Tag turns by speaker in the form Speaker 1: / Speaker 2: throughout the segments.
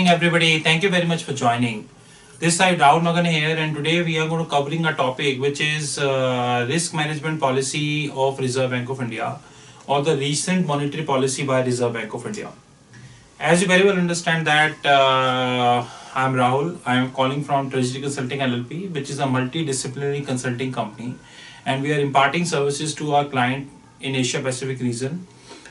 Speaker 1: morning everybody. Thank you very much for joining. This side Rahul Magan here, and today we are going to covering a topic which is risk management policy of Reserve Bank of India or the recent monetary policy by Reserve Bank of India. As you very well understand that I am Rahul. I am calling from Treasury Consulting LLP, which is a multidisciplinary consulting company, and we are imparting services to our client in Asia Pacific region.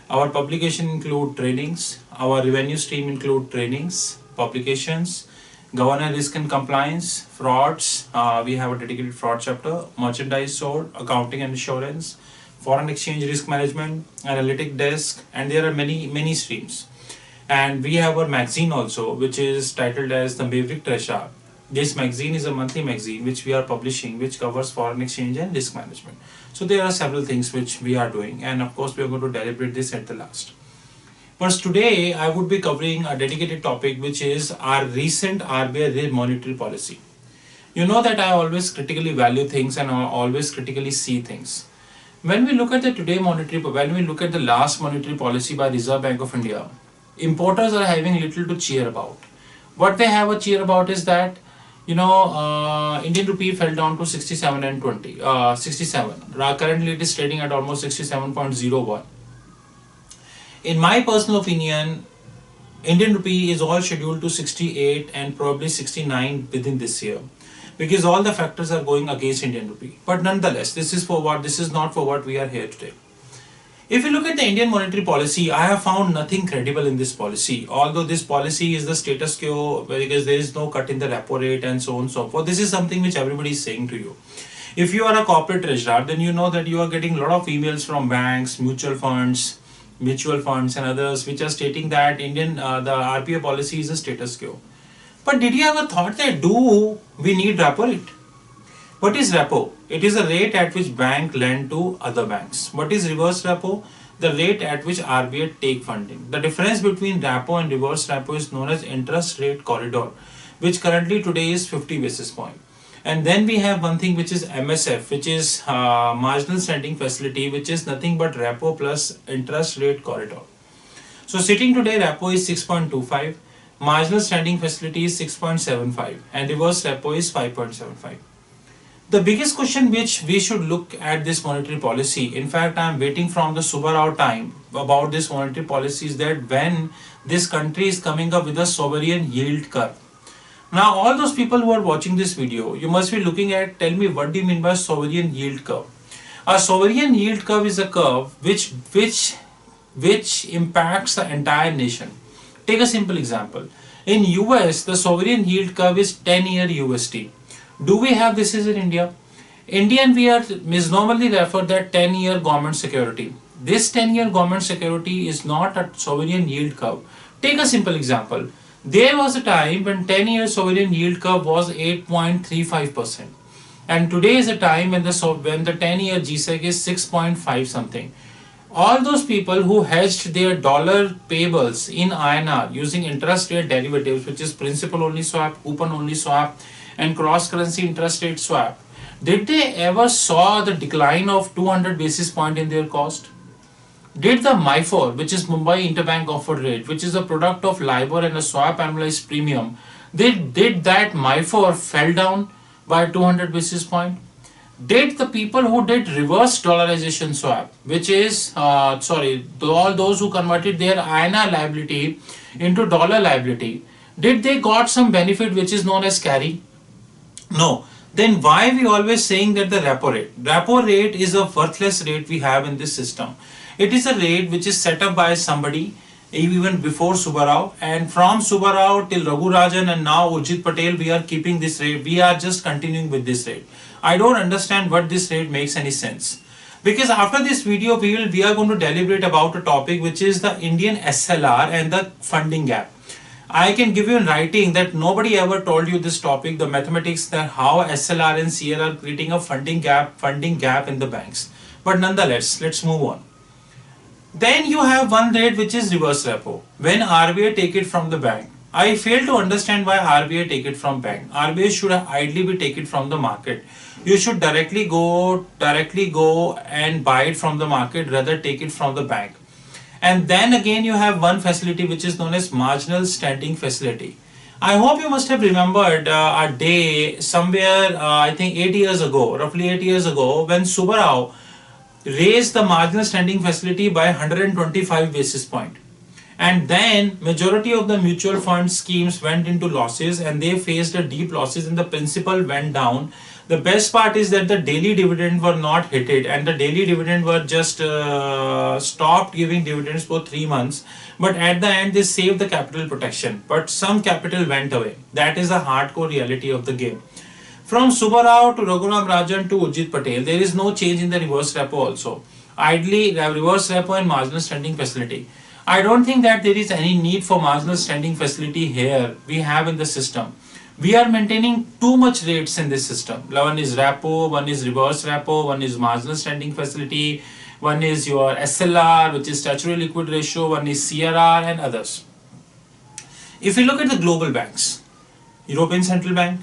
Speaker 1: Our publication include trainings, our revenue stream include trainings, publications, governance, risk and compliance, frauds, we have a dedicated fraud chapter, merchandise sold, accounting and insurance, foreign exchange risk management, analytic desk, and there are many streams. And we have our magazine also, which is titled as the Maverick Treasure. This magazine is a monthly magazine which we are publishing, which covers foreign exchange and risk management. So there are several things which we are doing, and of course we are going to deliberate this at the last. But today I would be covering a dedicated topic which is our recent RBI monetary policy. You know that I always critically value things and I always critically see things. When we look at the last monetary policy by Reserve Bank of India, importers are having little to cheer about. What they have a cheer about is that Indian rupee fell down to 67 and 20. 67. Currently, it is trading at almost 67.01. In my personal opinion, Indian rupee is all scheduled to 68 and probably 69 within this year, because all the factors are going against Indian rupee. But nonetheless, this is not for what we are here today. If you look at the Indian monetary policy, I have found nothing credible in this policy. Although this policy is the status quo, because there is no cut in the repo rate and so on and so forth. This is something which everybody is saying to you. If you are a corporate treasurer, then you know that you are getting a lot of emails from banks, mutual funds and others, which are stating that the RBI policy is a status quo. But did you ever thought that do we need repo rate? What is repo? It is a rate at which bank lend to other banks. What is reverse repo? The rate at which RBI take funding. The difference between repo and reverse repo is known as interest rate corridor, which currently today is 50 basis point. And then we have one thing which is MSF, which is marginal standing facility, which is nothing but repo plus interest rate corridor. So sitting today, repo is 6.25, marginal standing facility is 6.75, and reverse repo is 5.75. The biggest question which we should look at this monetary policy, in fact I am waiting from the Subarao time about this monetary policy, is that when this country is coming up with a sovereign yield curve. Now all those people who are watching this video, you must be looking at, tell me what do you mean by sovereign yield curve? A sovereign yield curve is a curve which impacts the entire nation. Take a simple example. In US, the sovereign yield curve is 10-year USD. Do we have this in India? We are misnomerly referred that 10-year government security. This 10-year government security is not a sovereign yield curve. Take a simple example. There was a time when 10-year sovereign yield curve was 8.35%. And today is a time when the 10-year GSEC is 6.5 something. All those people who hedged their dollar payables in INR using interest rate derivatives, which is principal only swap, coupon only swap, and cross currency interest rate swap, did they ever saw the decline of 200 basis point in their cost? Did the MIFOR, which is Mumbai Interbank Offered Rate, which is a product of LIBOR and a swap annualized premium, did that MIFOR fell down by 200 basis point? Did the people who did reverse dollarization swap, which is all those who converted their INR liability into dollar liability, did they got some benefit which is known as carry? No. Then why we always saying that the repo rate? Repo rate is a worthless rate we have in this system. It is a rate which is set up by somebody even before Subarao, and from Subarao till Raghu Rajan and now Urjit Patel, we are keeping this rate. We are just continuing with this rate. I don't understand what this rate makes any sense. Because after this video, we are going to deliberate about a topic which is the Indian SLR and the funding gap. I can give you in writing that nobody ever told you this topic, the mathematics, that how SLR and CR are creating a funding gap in the banks. But nonetheless, let's move on. Then you have one rate which is reverse repo. When RBI take it from the bank, I fail to understand why RBI take it from bank. RBI should ideally be take it from the market. You should directly go and buy it from the market, rather take it from the bank. And then again you have one facility which is known as marginal standing facility. I hope you must have remembered a day somewhere, I think 8 years ago, roughly 8 years ago, when Subarao raised the marginal standing facility by 125 basis point. And then majority of the mutual fund schemes went into losses and they faced a deep losses and the principal went down. The best part is that the daily dividend were not hit it, and the daily dividend were just stopped giving dividends for 3 months. But at the end they saved the capital protection, but some capital went away. That is the hardcore reality of the game. From Subbarao to Raghuram Rajan to Urjit Patel, there is no change in the reverse repo also. Ideally, reverse repo and marginal standing facility. I don't think that there is any need for marginal standing facility here we have in the system. We are maintaining too much rates in this system. One is repo, one is reverse repo, one is marginal standing facility, one is your SLR, which is statutory liquid ratio, one is CRR and others. If you look at the global banks, European Central Bank,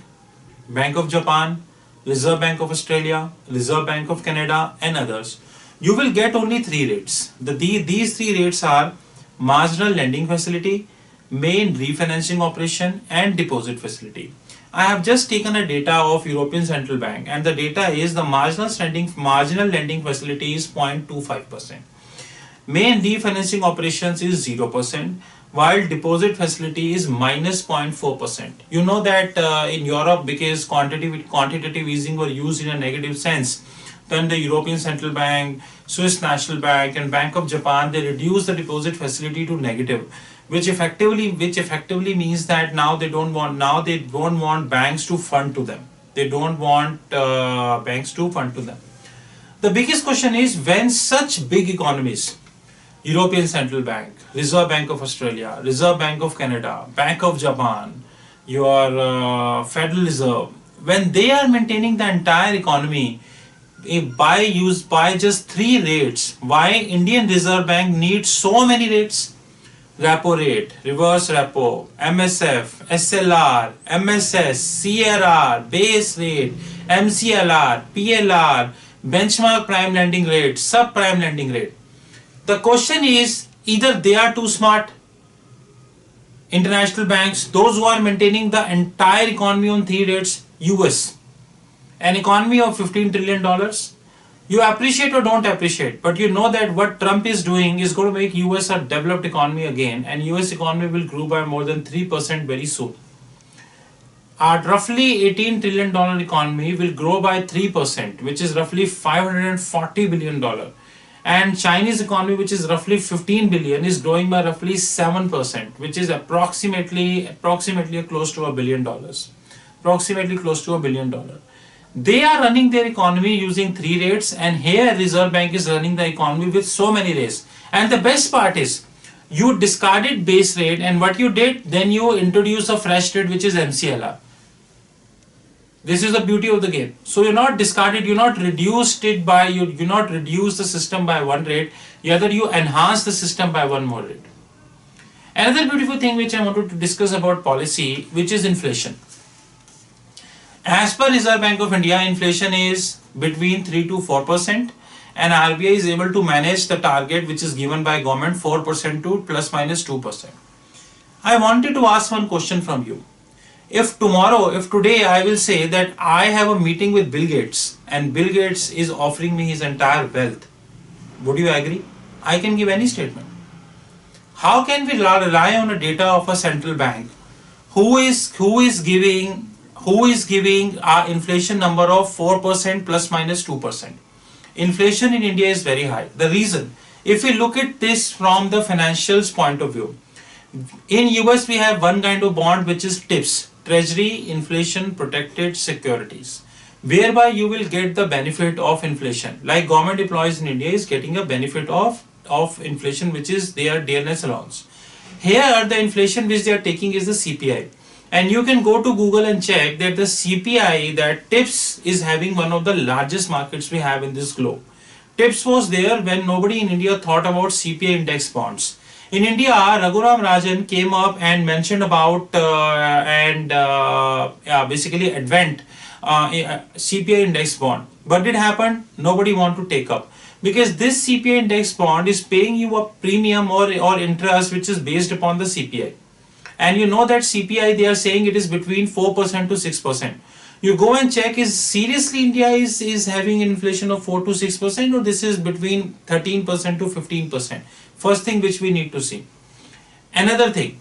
Speaker 1: Bank of Japan, Reserve Bank of Australia, Reserve Bank of Canada and others, you will get only three rates. These three rates are marginal lending facility, main refinancing operation and deposit facility. I have just taken a data of European Central Bank and the data is the marginal lending facility is 0.25%. Main refinancing operations is 0%, while deposit facility is minus 0.4%. You know that in Europe, because quantitative easing were used in a negative sense, then the European Central Bank, Swiss National Bank and Bank of Japan, they reduced the deposit facility to negative, which effectively means that now they don't want banks to fund to them. They don't want banks to fund to them. The biggest question is, when such big economies, European Central Bank, Reserve Bank of Australia, Reserve Bank of Canada, Bank of Japan, your Federal Reserve, when they are maintaining the entire economy by just three rates, why Indian Reserve Bank needs so many rates? Repo rate, reverse repo, MSF, SLR, MSS, CRR, base rate, MCLR, PLR, benchmark prime lending rate, subprime lending rate. The question is, either they are too smart, international banks, those who are maintaining the entire economy on three rates, US, an economy of $15 trillion, you appreciate or don't appreciate, but you know that what Trump is doing is going to make US a developed economy again, and US economy will grow by more than 3% very soon. Our roughly $18 trillion economy will grow by 3%, which is roughly $540 billion. And Chinese economy, which is roughly 15 billion, is growing by roughly 7%, which is approximately close to $1 billion. Approximately close to $1 billion. They are running their economy using three rates, and here Reserve Bank is running the economy with so many rates. And the best part is, you discarded base rate, and what you did, then you introduce a fresh rate, which is MCLR. This is the beauty of the game. So you're not discarded, you're not reduced it by, you not reduce the system by one rate, rather you enhance the system by one more rate. Another beautiful thing which I wanted to discuss about policy, which is inflation. As per Reserve Bank of India, inflation is between 3 to 4%, and RBI is able to manage the target which is given by government, 4% to plus minus 2%. I wanted to ask one question from you. If today I will say that I have a meeting with Bill Gates and Bill Gates is offering me his entire wealth, would you agree? I can give any statement. How can we rely on the data of a central bank who is giving our inflation number of 4% plus minus 2%? Inflation in India is very high. The reason, if we look at this from the financials point of view, in US we have one kind of bond which is TIPS, Treasury Inflation Protected Securities, whereby you will get the benefit of inflation. Like government employees in India is getting a benefit of inflation, which is their dearness allowance. Here the inflation which they are taking is the CPI. And you can go to Google and check that the CPI, that TIPS is having one of the largest markets we have in this globe. TIPS was there when nobody in India thought about CPI index bonds. In India, Raghuram Rajan came up and mentioned about basically advent CPI index bond. But it happened, nobody want to take up. because this CPI index bond is paying you a premium or interest which is based upon the CPI. And you know that CPI, they are saying it is between 4% to 6%. You go and check, is seriously India is having inflation of 4 to 6%, or this is between 13% to 15%. First thing which we need to see. Another thing,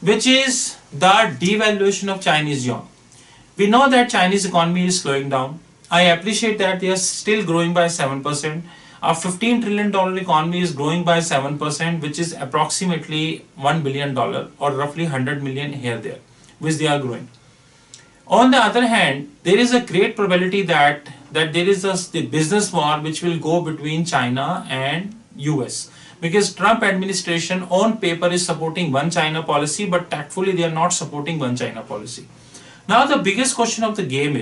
Speaker 1: which is the devaluation of Chinese yuan. We know that Chinese economy is slowing down. I appreciate that they are still growing by 7%. A $15 trillion economy is growing by 7%, which is approximately $1 billion or roughly 100 million here there, which they are growing. On the other hand, there is a great probability that there is the business war which will go between China and US, because Trump administration on paper is supporting one China policy, but tactfully they are not supporting one China policy. Now the biggest question of the game,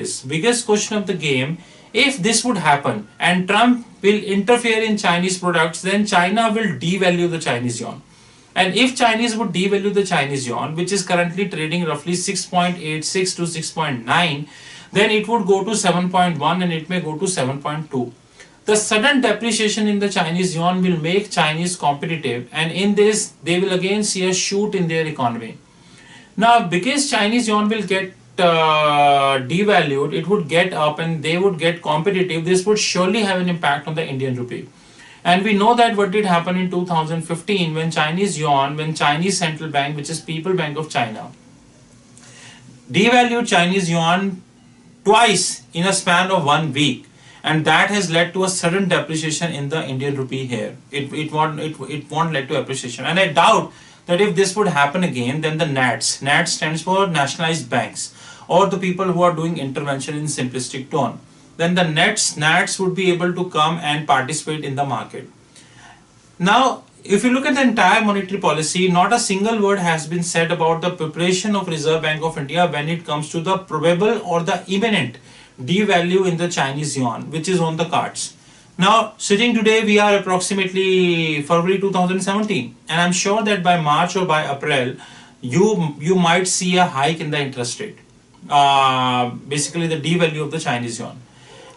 Speaker 1: if this would happen and Trump will interfere in Chinese products, then China will devalue the Chinese yuan. And if Chinese would devalue the Chinese yuan, which is currently trading roughly 6.86 to 6.9, then it would go to 7.1 and it may go to 7.2. The sudden depreciation in the Chinese yuan will make Chinese competitive, and in this they will again see a shoot in their economy. Now because Chinese yuan will get devalued, it would get up and they would get competitive. This would surely have an impact on the Indian rupee. And we know that what did happen in 2015 when Chinese central bank, which is People Bank of China, devalued Chinese yuan twice in a span of 1 week, and that has led to a sudden depreciation in the Indian rupee here. It won't lead to appreciation, and I doubt that if this would happen again, then the NATS stands for nationalized banks, or the people who are doing intervention in simplistic tone, then the NATS would be able to come and participate in the market. Now, if you look at the entire monetary policy, not a single word has been said about the preparation of Reserve Bank of India when it comes to the probable or the imminent devalue in the Chinese yuan, which is on the cards. Now, sitting today, we are approximately February 2017, and I'm sure that by March or by April, you might see a hike in the interest rate. Basically, the devalue of the Chinese yuan.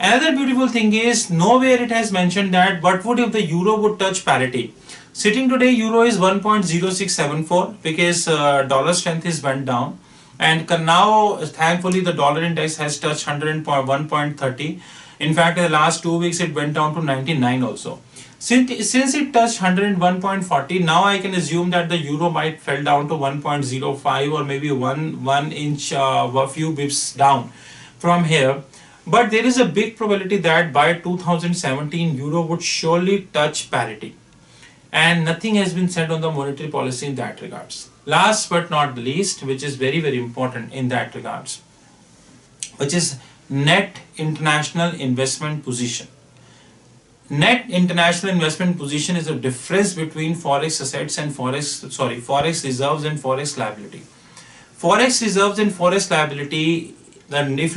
Speaker 1: Another beautiful thing is, nowhere it has mentioned that what would if the euro would touch parity. Sitting today, euro is 1.0674 because dollar strength is went down, and now thankfully the dollar index has touched 101.30. In fact, in the last 2 weeks it went down to 99 also. Since it touched 101.40, now I can assume that the euro might fell down to 1.05 or maybe one inch, a few bips down from here. But there is a big probability that by 2017 euro would surely touch parity, and nothing has been said on the monetary policy in that regards. Last but not the least, which is very important in that regards, which is net international investment position. Net international investment position is the difference between forex assets and forex reserves and forex liability. Forex reserves and forex liability, then if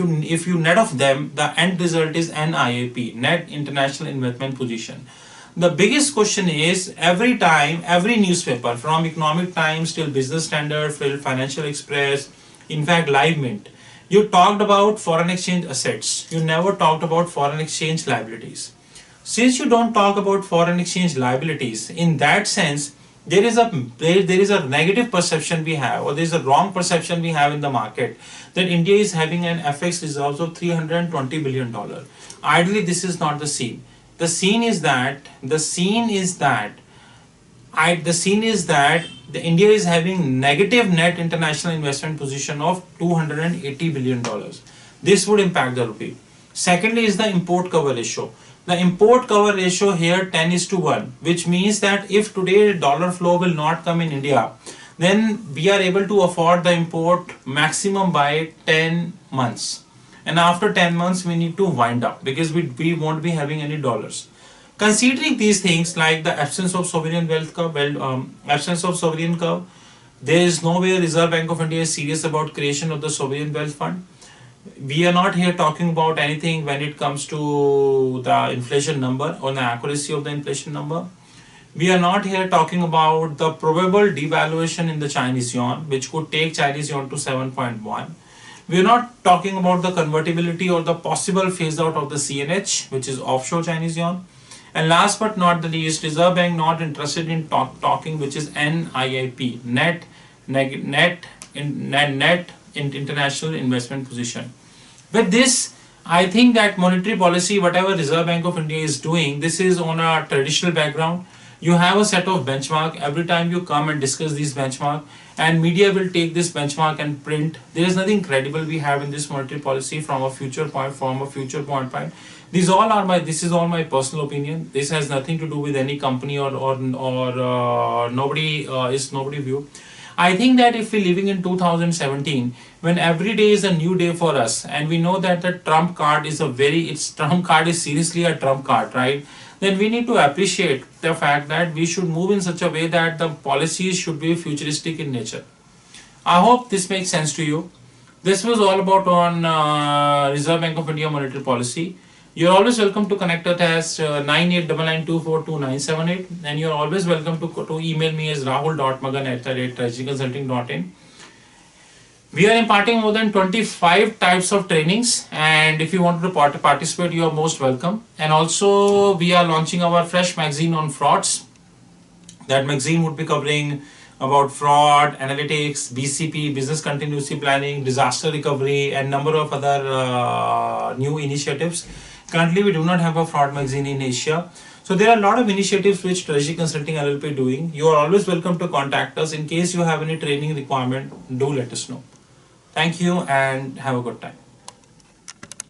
Speaker 1: you net off them, the end result is NIAP, net international investment position. The biggest question is, every time, every newspaper from Economic Times till Business Standard, Financial Express, in fact Live Mint, you talked about foreign exchange assets. You never talked about foreign exchange liabilities. Since you don't talk about foreign exchange liabilities, in that sense, there is a negative perception we have, or there is a wrong perception we have in the market, that India is having an FX reserves of $320 billion. Ideally, this is not the scene. The scene is that India is having negative net international investment position of $280 billion. This would impact the rupee. Secondly is the import cover ratio. The import cover ratio here 10:1, which means that if today dollar flow will not come in India, then we are able to afford the import maximum by 10 months. And after 10 months, we need to wind up because we won't be having any dollars. Considering these things like the absence of sovereign wealth curve, there is no way Reserve Bank of India is serious about creation of the sovereign wealth fund. We are not here talking about anything when it comes to the inflation number or the accuracy of the inflation number. We are not here talking about the probable devaluation in the Chinese yuan, which could take Chinese yuan to 7.1. We are not talking about the convertibility or the possible phase out of the CNH, which is offshore Chinese yuan. And last but not the least, Reserve Bank not interested in talking, which is NIIP, net international investment position. With this, I think that monetary policy, whatever Reserve Bank of India is doing, this is on a traditional background. You have a set of benchmark. Every time you come and discuss these benchmark, and media will take this benchmark and print. There is nothing credible we have in this monetary policy from a future point. This is all my personal opinion. This has nothing to do with any company or nobody is nobody view. I think that if we're living in 2017, when every day is a new day for us, and we know that the trump card is trump card is seriously a trump card, right? Then we need to appreciate the fact that we should move in such a way that the policies should be futuristic in nature. I hope this makes sense to you. This was all about on Reserve Bank of India monetary policy. You're always welcome to connect us as 9899242978, and you're always welcome to email me as rahul.magan@treasuryconsulting.in. We are imparting more than 25 types of trainings, and if you want to participate, you are most welcome. And also, we are launching our fresh magazine on frauds. That magazine would be covering about fraud, analytics, BCP, business continuity planning, disaster recovery, and number of other new initiatives. Currently, we do not have a fraud magazine in Asia. So there are a lot of initiatives which Treasury Consulting LLP doing. You are always welcome to contact us. In case you have any training requirement, do let us know. Thank you and have a good time.